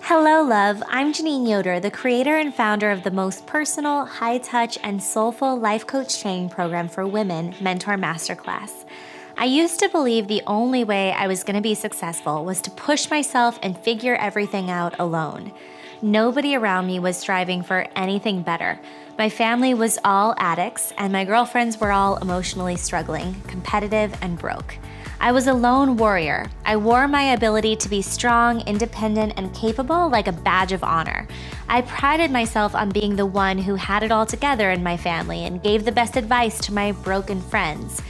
Hello, love. I'm Janine Yoder, the creator and founder of the most personal, high-touch, and soulful life coach training program for women, Mentor Masterclass. I used to believe the only way I was going to be successful was to push myself and figure everything out alone. Nobody around me was striving for anything better. My family was all addicts, and my girlfriends were all emotionally struggling, competitive, and broke. I was a lone warrior. I wore my ability to be strong, independent, and capable like a badge of honor. I prided myself on being the one who had it all together in my family and gave the best advice to my broken friends.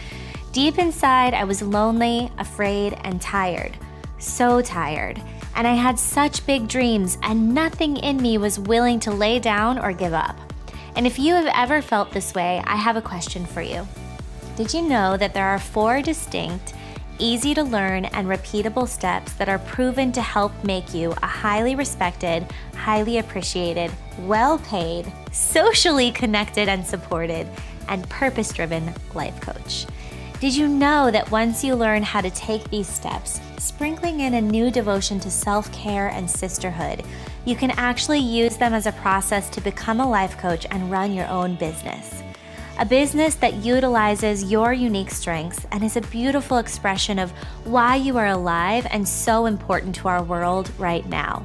Deep inside, I was lonely, afraid, and tired. So tired. And I had such big dreams, and nothing in me was willing to lay down or give up. And if you have ever felt this way, I have a question for you. Did you know that there are 4 distinct, easy to learn, and repeatable steps that are proven to help make you a highly respected, highly appreciated, well-paid, socially connected and supported, and purpose-driven life coach? Did you know that once you learn how to take these steps, sprinkling in a new devotion to self-care and sisterhood, you can actually use them as a process to become a life coach and run your own business? A business that utilizes your unique strengths and is a beautiful expression of why you are alive and so important to our world right now.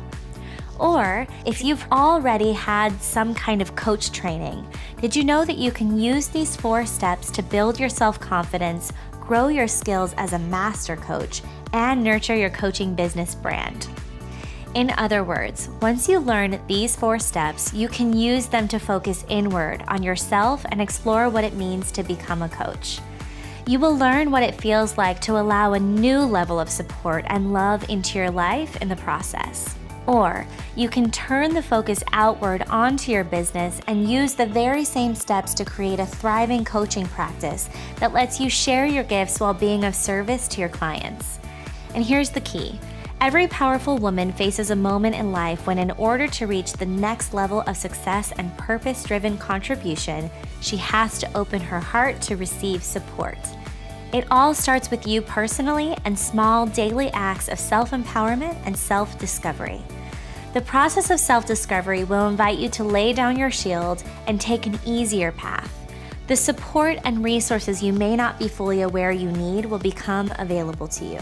Or if you've already had some kind of coach training, did you know that you can use these 4 steps to build your self-confidence, grow your skills as a master coach, and nurture your coaching business brand? In other words, once you learn these 4 steps, you can use them to focus inward on yourself and explore what it means to become a coach. You will learn what it feels like to allow a new level of support and love into your life in the process. Or you can turn the focus outward onto your business and use the very same steps to create a thriving coaching practice that lets you share your gifts while being of service to your clients. And here's the key. Every powerful woman faces a moment in life when, in order to reach the next level of success and purpose-driven contribution, she has to open her heart to receive support. It all starts with you personally and small daily acts of self-empowerment and self-discovery. The process of self-discovery will invite you to lay down your shield and take an easier path. The support and resources you may not be fully aware you need will become available to you.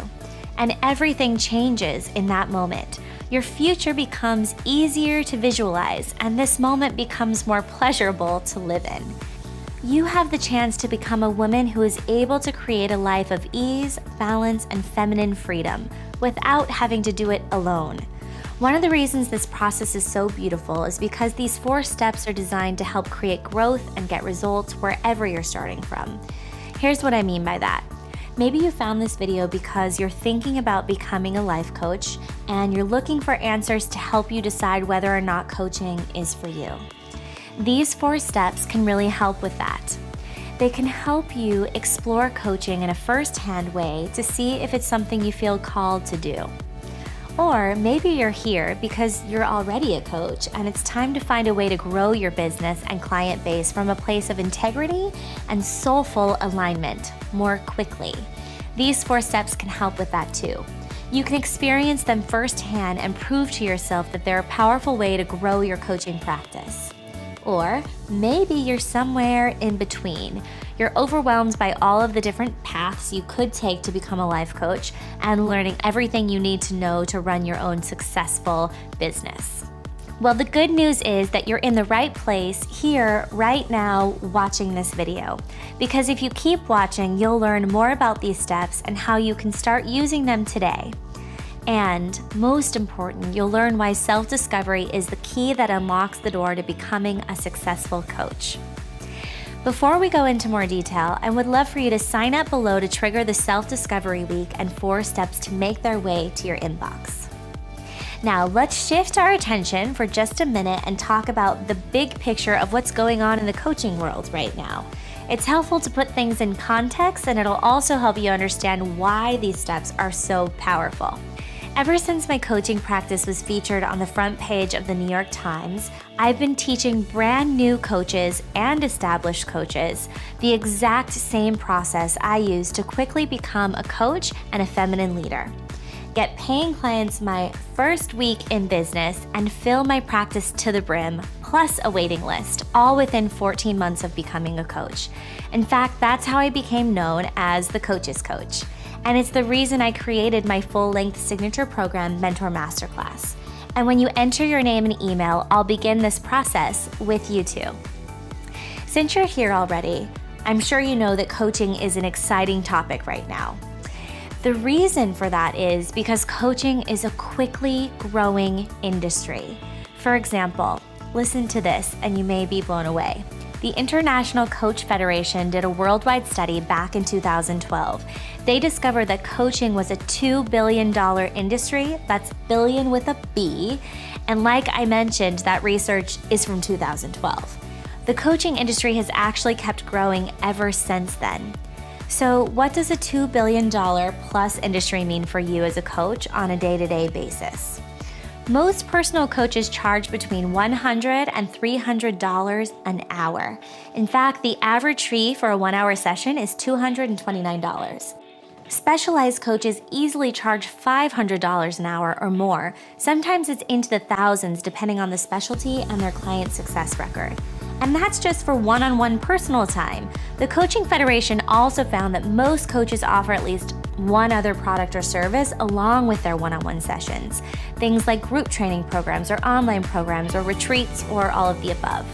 And everything changes in that moment. Your future becomes easier to visualize, and this moment becomes more pleasurable to live in. You have the chance to become a woman who is able to create a life of ease, balance, and feminine freedom without having to do it alone. One of the reasons this process is so beautiful is because these 4 steps are designed to help create growth and get results wherever you're starting from. Here's what I mean by that. Maybe you found this video because you're thinking about becoming a life coach and you're looking for answers to help you decide whether or not coaching is for you. These 4 steps can really help with that. They can help you explore coaching in a first-hand way to see if it's something you feel called to do. Or maybe you're here because you're already a coach and it's time to find a way to grow your business and client base from a place of integrity and soulful alignment more quickly. These 4 steps can help with that too. You can experience them firsthand and prove to yourself that they're a powerful way to grow your coaching practice. Or maybe you're somewhere in between. You're overwhelmed by all of the different paths you could take to become a life coach and learning everything you need to know to run your own successful business. Well, the good news is that you're in the right place here right now watching this video. Because if you keep watching, you'll learn more about these steps and how you can start using them today. And most important, you'll learn why self-discovery is the key that unlocks the door to becoming a successful coach. Before we go into more detail, I would love for you to sign up below to trigger the Self-Discovery Week and 4 steps to make their way to your inbox. Now, let's shift our attention for just a minute and talk about the big picture of what's going on in the coaching world right now. It's helpful to put things in context, and it'll also help you understand why these steps are so powerful. Ever since my coaching practice was featured on the front page of the New York Times, I've been teaching brand new coaches and established coaches the exact same process I use to quickly become a coach and a feminine leader. get paying clients my first week in business, and fill my practice to the brim, plus a waiting list, all within 14 months of becoming a coach. In fact, that's how I became known as the Coach's Coach. And it's the reason I created my full-length signature program, Mentor Masterclass. And when you enter your name and email, I'll begin this process with you too. Since you're here already, I'm sure you know that coaching is an exciting topic right now. The reason for that is because coaching is a quickly growing industry. For example, listen to this and you may be blown away. The International Coach Federation did a worldwide study back in 2012. They discovered that coaching was a $2 billion industry, that's billion with a B, and like I mentioned, that research is from 2012. The coaching industry has actually kept growing ever since then. So what does a $2 billion plus industry mean for you as a coach on a day-to-day basis? Most personal coaches charge between $100 and $300 an hour. In fact, the average fee for a 1-hour session is $229. Specialized coaches easily charge $500 an hour or more. Sometimes it's into the thousands depending on the specialty and their client success record. And that's just for one-on-one personal time. The Coaching Federation also found that most coaches offer at least one other product or service along with their one-on-one sessions. Things like group training programs or online programs or retreats or all of the above.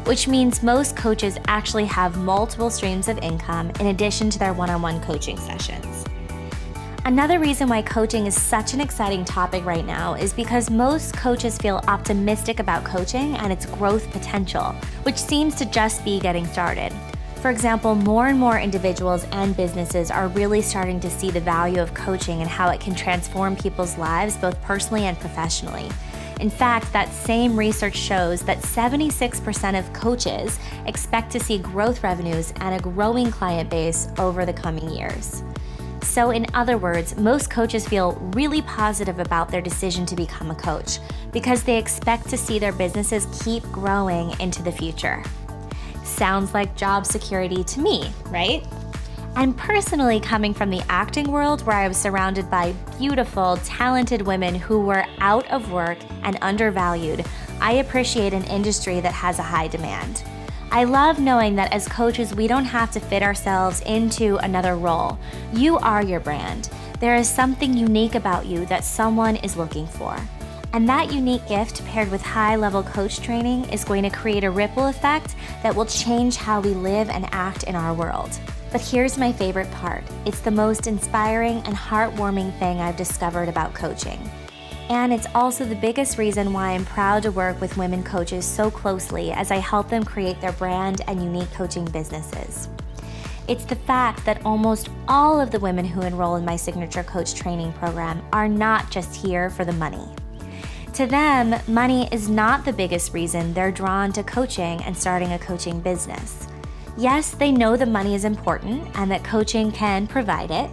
Which means most coaches actually have multiple streams of income in addition to their one-on-one coaching sessions. Another reason why coaching is such an exciting topic right now is because most coaches feel optimistic about coaching and its growth potential, which seems to just be getting started. For example, more and more individuals and businesses are really starting to see the value of coaching and how it can transform people's lives both personally and professionally. In fact, that same research shows that 76% of coaches expect to see growth revenues and a growing client base over the coming years. So in other words, most coaches feel really positive about their decision to become a coach because they expect to see their businesses keep growing into the future. Sounds like job security to me, right? And personally, coming from the acting world where I was surrounded by beautiful, talented women who were out of work and undervalued, I appreciate an industry that has a high demand. I love knowing that as coaches, we don't have to fit ourselves into another role. You are your brand. There is something unique about you that someone is looking for. And that unique gift paired with high-level coach training is going to create a ripple effect that will change how we live and act in our world. But here's my favorite part. It's the most inspiring and heartwarming thing I've discovered about coaching. And it's also the biggest reason why I'm proud to work with women coaches so closely as I help them create their brand and unique coaching businesses. It's the fact that almost all of the women who enroll in my signature coach training program are not just here for the money. To them, money is not the biggest reason they're drawn to coaching and starting a coaching business. Yes, they know the money is important and that coaching can provide it.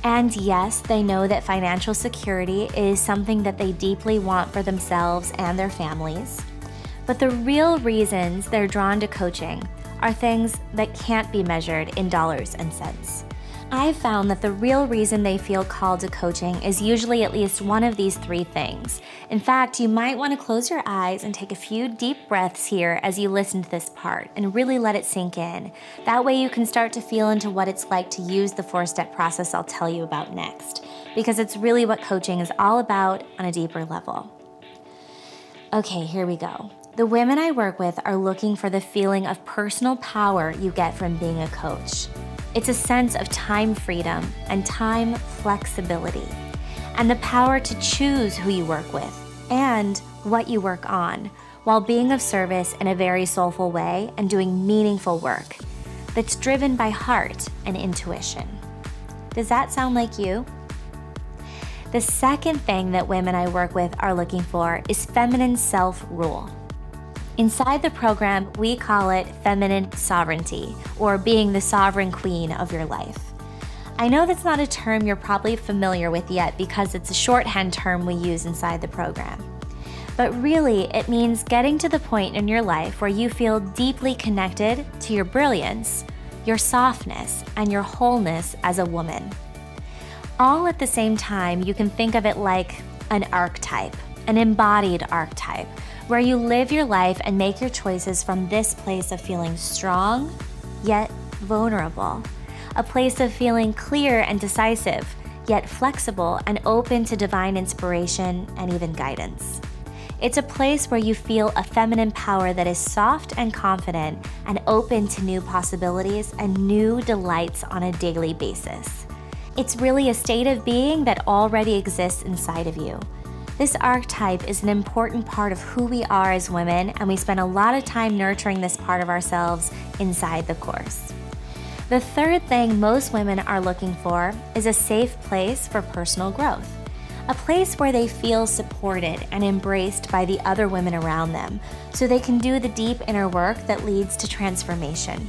And yes, they know that financial security is something that they deeply want for themselves and their families. But the real reasons they're drawn to coaching are things that can't be measured in dollars and cents. I've found that the real reason they feel called to coaching is usually at least one of these three things. In fact, you might want to close your eyes and take a few deep breaths here as you listen to this part and really let it sink in. That way you can start to feel into what it's like to use the 4-step process I'll tell you about next, because it's really what coaching is all about on a deeper level. Okay, here we go. The women I work with are looking for the feeling of personal power you get from being a coach. It's a sense of time freedom and time flexibility, and the power to choose who you work with and what you work on, while being of service in a very soulful way and doing meaningful work that's driven by heart and intuition. Does that sound like you? The second thing that women I work with are looking for is feminine self-rule. Inside the program, we call it feminine sovereignty, or being the sovereign queen of your life. I know that's not a term you're probably familiar with yet because it's a shorthand term we use inside the program. But really, it means getting to the point in your life where you feel deeply connected to your brilliance, your softness, and your wholeness as a woman. All at the same time, you can think of it like an archetype, an embodied archetype, where you live your life and make your choices from this place of feeling strong, yet vulnerable. A place of feeling clear and decisive, yet flexible and open to divine inspiration and even guidance. It's a place where you feel a feminine power that is soft and confident and open to new possibilities and new delights on a daily basis. It's really a state of being that already exists inside of you. This archetype is an important part of who we are as women, and we spend a lot of time nurturing this part of ourselves inside the course. The third thing most women are looking for is a safe place for personal growth. A place where they feel supported and embraced by the other women around them, so they can do the deep inner work that leads to transformation.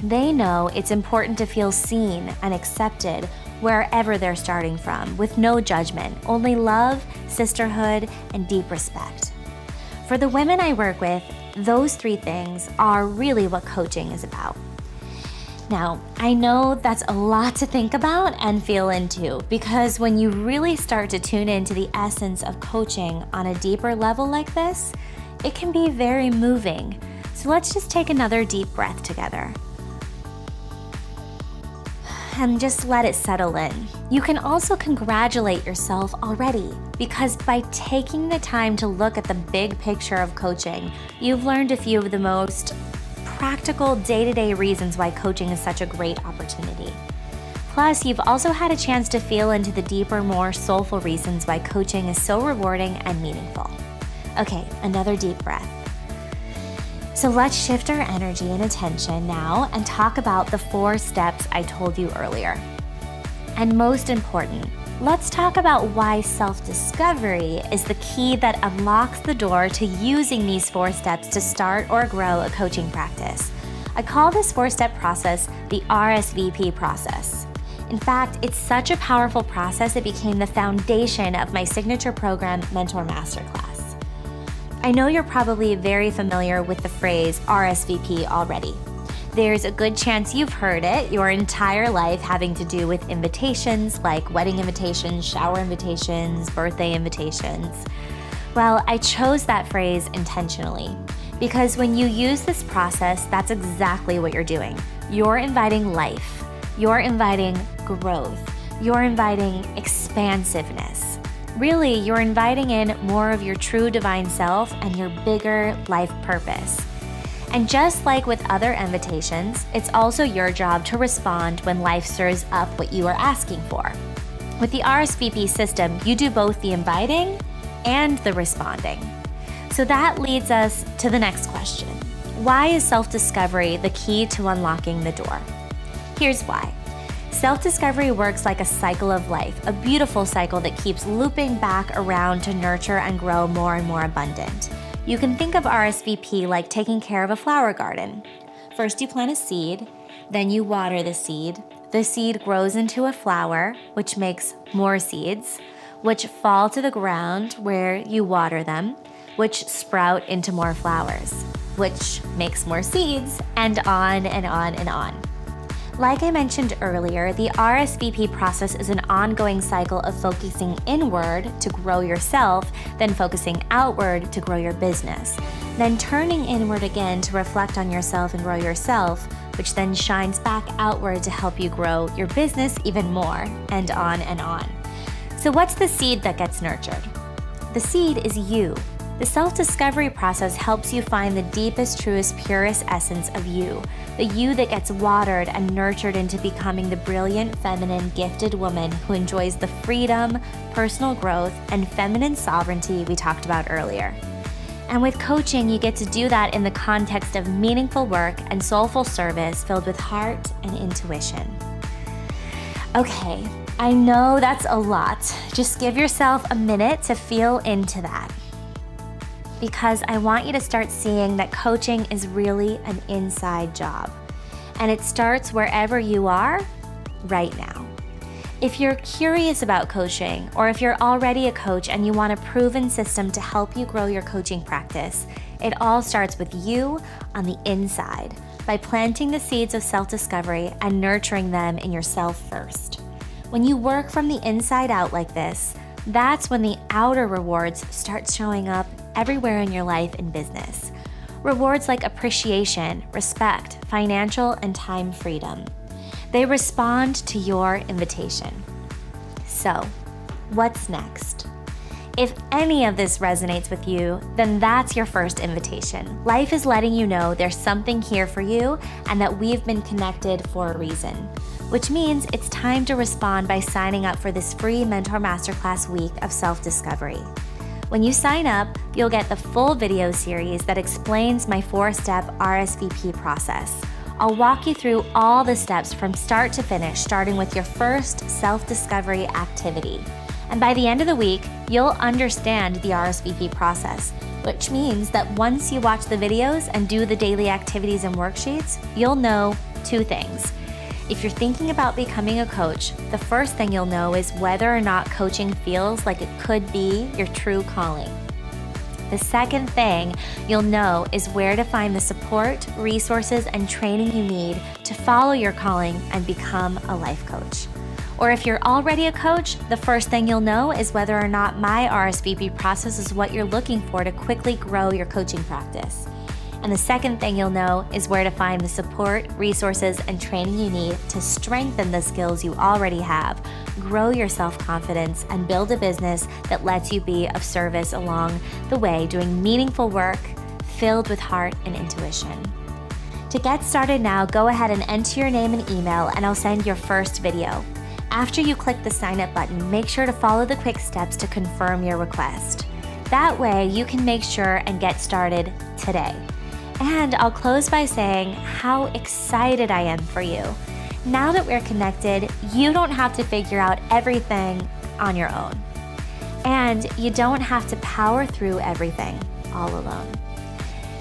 They know it's important to feel seen and accepted wherever they're starting from, with no judgment, only love, sisterhood, and deep respect. For the women I work with, those three things are really what coaching is about. Now, I know that's a lot to think about and feel into, because when you really start to tune into the essence of coaching on a deeper level like this, it can be very moving. So let's just take another deep breath together. And just let it settle in. You can also congratulate yourself already, because by taking the time to look at the big picture of coaching, you've learned a few of the most practical day-to-day reasons why coaching is such a great opportunity. Plus, you've also had a chance to feel into the deeper, more soulful reasons why coaching is so rewarding and meaningful. Okay, another deep breath. So let's shift our energy and attention now and talk about the 4 steps I told you earlier. And most important, let's talk about why self-discovery is the key that unlocks the door to using these 4 steps to start or grow a coaching practice. I call this 4-step process the RSVP process. In fact, it's such a powerful process it became the foundation of my signature program, Mentor Masterclass. I know you're probably very familiar with the phrase RSVP already. There's a good chance you've heard it your entire life, having to do with invitations like wedding invitations, shower invitations, birthday invitations. Well, I chose that phrase intentionally because when you use this process, that's exactly what you're doing. You're inviting life, you're inviting growth, you're inviting expansiveness. Really, you're inviting in more of your true divine self and your bigger life purpose. And just like with other invitations, it's also your job to respond when life stirs up what you are asking for. With the RSVP system, you do both the inviting and the responding. So that leads us to the next question. Why is self-discovery the key to unlocking the door? Here's why. Self-discovery works like a cycle of life, a beautiful cycle that keeps looping back around to nurture and grow more and more abundant. You can think of RSVP like taking care of a flower garden. First you plant a seed, then you water the seed. The seed grows into a flower, which makes more seeds, which fall to the ground where you water them, which sprout into more flowers, which makes more seeds, and on and on and on. Like I mentioned earlier, the RSVP process is an ongoing cycle of focusing inward to grow yourself, then focusing outward to grow your business, then turning inward again to reflect on yourself and grow yourself, which then shines back outward to help you grow your business even more, and on and on. So what's the seed that gets nurtured? The seed is you. The self-discovery process helps you find the deepest, truest, purest essence of you, the you that gets watered and nurtured into becoming the brilliant, feminine, gifted woman who enjoys the freedom, personal growth, and feminine sovereignty we talked about earlier. And with coaching, you get to do that in the context of meaningful work and soulful service filled with heart and intuition. Okay, I know that's a lot. Just give yourself a minute to feel into that, because I want you to start seeing that coaching is really an inside job. And it starts wherever you are right now. If you're curious about coaching, or if you're already a coach and you want a proven system to help you grow your coaching practice, it all starts with you on the inside by planting the seeds of self-discovery and nurturing them in yourself first. When you work from the inside out like this, that's when the outer rewards start showing up everywhere in your life and business. Rewards like appreciation, respect, financial, and time freedom. They respond to your invitation. So, what's next? If any of this resonates with you, then that's your first invitation. Life is letting you know there's something here for you and that we've been connected for a reason, which means it's time to respond by signing up for this free Mentor Masterclass week of self-discovery. When you sign up, you'll get the full video series that explains my 4-step RSVP process. I'll walk you through all the steps from start to finish, starting with your first self-discovery activity. And by the end of the week, you'll understand the RSVP process, which means that once you watch the videos and do the daily activities and worksheets, you'll know 2 things. If you're thinking about becoming a coach, the first thing you'll know is whether or not coaching feels like it could be your true calling. The second thing you'll know is where to find the support, resources, and training you need to follow your calling and become a life coach. Or if you're already a coach, the first thing you'll know is whether or not my RSVP process is what you're looking for to quickly grow your coaching practice. And the second thing you'll know is where to find the support, resources, and training you need to strengthen the skills you already have, grow your self-confidence, and build a business that lets you be of service along the way, doing meaningful work filled with heart and intuition. To get started now, go ahead and enter your name and email, and I'll send your first video. After you click the sign up button, make sure to follow the quick steps to confirm your request. That way you can make sure and get started today. And I'll close by saying how excited I am for you. Now that we're connected, you don't have to figure out everything on your own. And you don't have to power through everything all alone.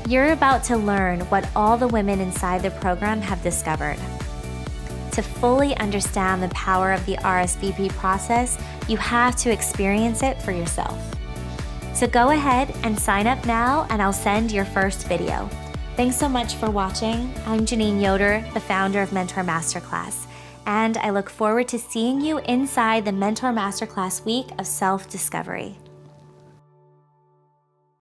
You're about to learn what all the women inside the program have discovered. To fully understand the power of the RSVP process, you have to experience it for yourself. So go ahead and sign up now, and I'll send your first video. Thanks so much for watching. I'm Janine Yoder, the founder of Mentor Masterclass, and I look forward to seeing you inside the Mentor Masterclass week of self-discovery.